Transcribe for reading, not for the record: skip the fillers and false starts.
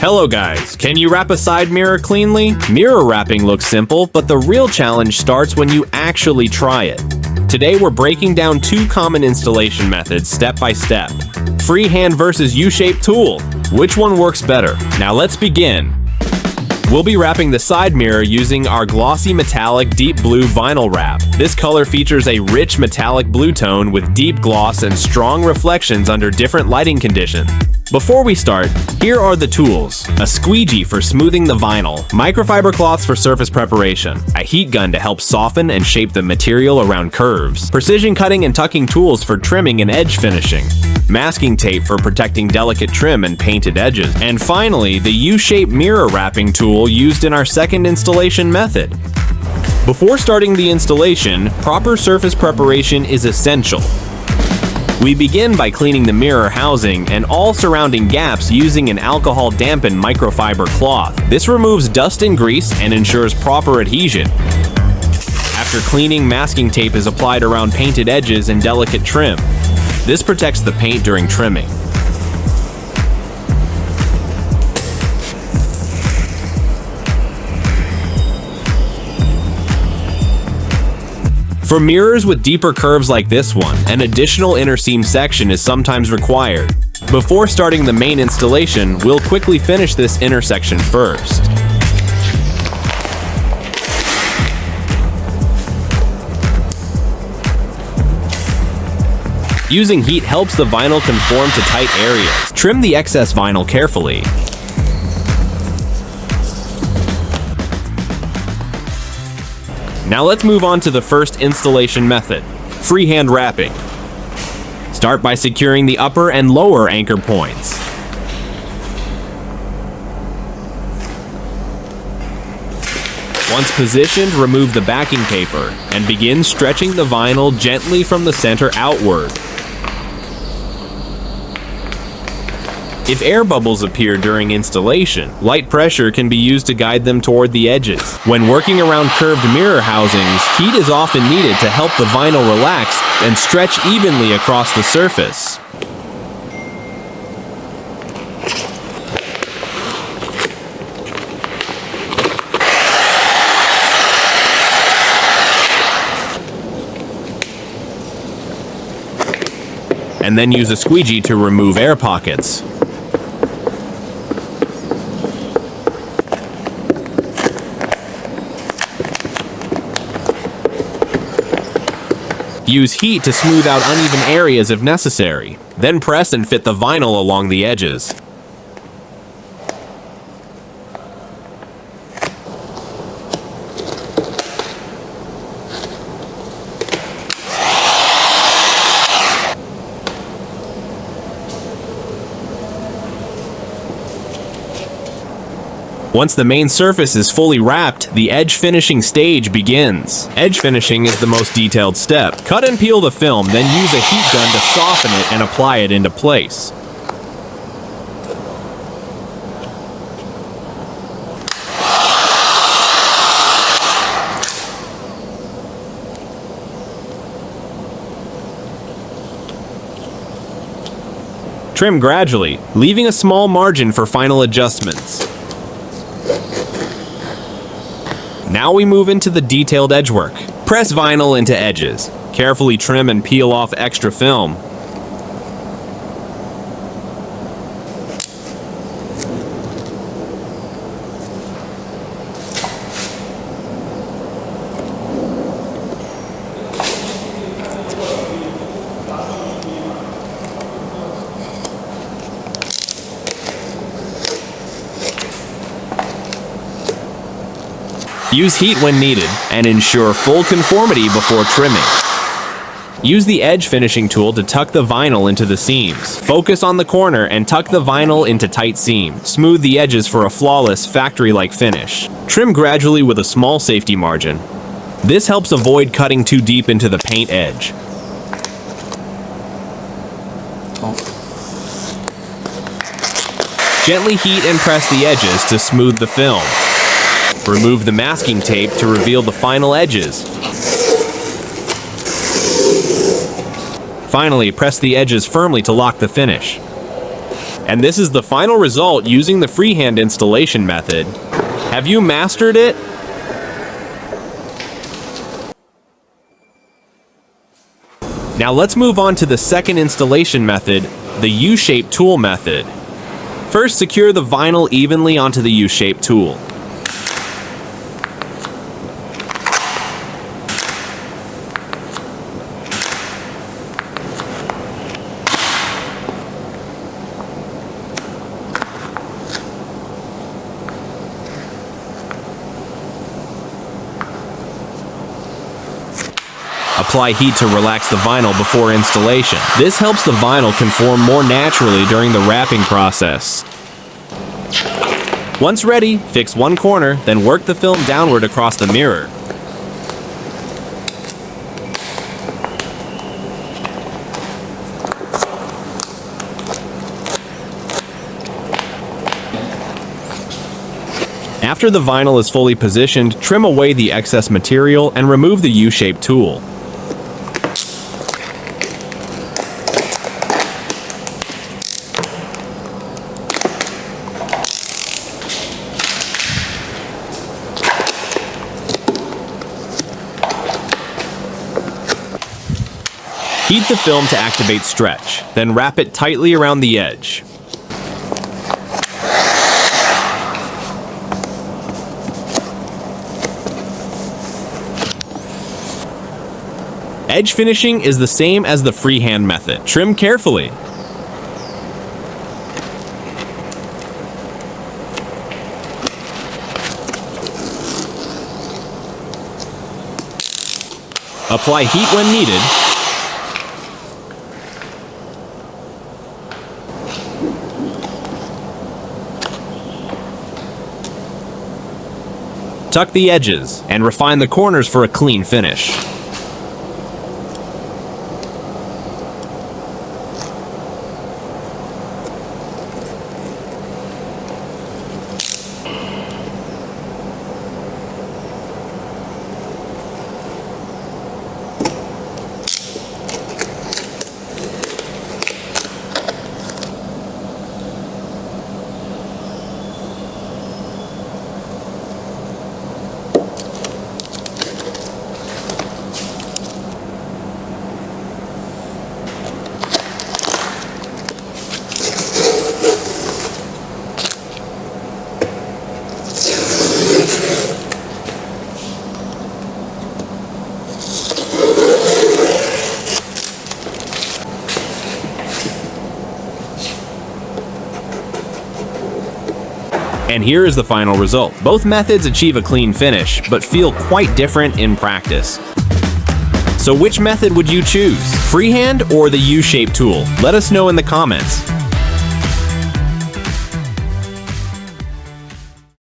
Hello guys, can you wrap a side mirror cleanly? Mirror wrapping looks simple, but the real challenge starts when you actually try it. Today we're breaking down two common installation methods step by step. Freehand versus U-shaped tool. Which one works better? Now let's begin. We'll be wrapping the side mirror using our glossy metallic deep blue vinyl wrap. This color features a rich metallic blue tone with deep gloss and strong reflections under different lighting conditions. Before we start, here are the tools. A squeegee for smoothing the vinyl, microfiber cloths for surface preparation, a heat gun to help soften and shape the material around curves, precision cutting and tucking tools for trimming and edge finishing, masking tape for protecting delicate trim and painted edges, and finally, the U-shaped mirror wrapping tool used in our second installation method. Before starting the installation, proper surface preparation is essential. We begin by cleaning the mirror housing and all surrounding gaps using an alcohol-dampened microfiber cloth. This removes dust and grease and ensures proper adhesion. After cleaning, masking tape is applied around painted edges and delicate trim. This protects the paint during trimming. For mirrors with deeper curves like this one, an additional inner seam section is sometimes required. Before starting the main installation, we'll quickly finish this inner section first. Using heat helps the vinyl conform to tight areas. Trim the excess vinyl carefully. Now let's move on to the first installation method, freehand wrapping. Start by securing the upper and lower anchor points. Once positioned, remove the backing paper and begin stretching the vinyl gently from the center outward. If air bubbles appear during installation, light pressure can be used to guide them toward the edges. When working around curved mirror housings, heat is often needed to help the vinyl relax and stretch evenly across the surface. And then use a squeegee to remove air pockets. Use heat to smooth out uneven areas if necessary. Then press and fit the vinyl along the edges. Once the main surface is fully wrapped, the edge finishing stage begins. Edge finishing is the most detailed step. Cut and peel the film, then use a heat gun to soften it and apply it into place. Trim gradually, leaving a small margin for final adjustments. Now we move into the detailed edge work. Press vinyl into edges. Carefully trim and peel off extra film. Use heat when needed, and ensure full conformity before trimming. Use the edge finishing tool to tuck the vinyl into the seams. Focus on the corner and tuck the vinyl into tight seams. Smooth the edges for a flawless, factory-like finish. Trim gradually with a small safety margin. This helps avoid cutting too deep into the paint edge. Gently heat and press the edges to smooth the film. Remove the masking tape to reveal the final edges. Finally, press the edges firmly to lock the finish. And this is the final result using the freehand installation method. Have you mastered it? Now let's move on to the second installation method, the U-shape tool method. First, secure the vinyl evenly onto the U-shape tool. Apply heat to relax the vinyl before installation. This helps the vinyl conform more naturally during the wrapping process. Once ready, fix one corner, then work the film downward across the mirror. After the vinyl is fully positioned, trim away the excess material and remove the U-shape tool. Heat the film to activate stretch, then wrap it tightly around the edge. Edge finishing is the same as the freehand method. Trim carefully. Apply heat when needed. Tuck the edges and refine the corners for a clean finish. And here is the final result. Both methods achieve a clean finish, but feel quite different in practice. So which method would you choose? Freehand or the U-shape tool? Let us know in the comments.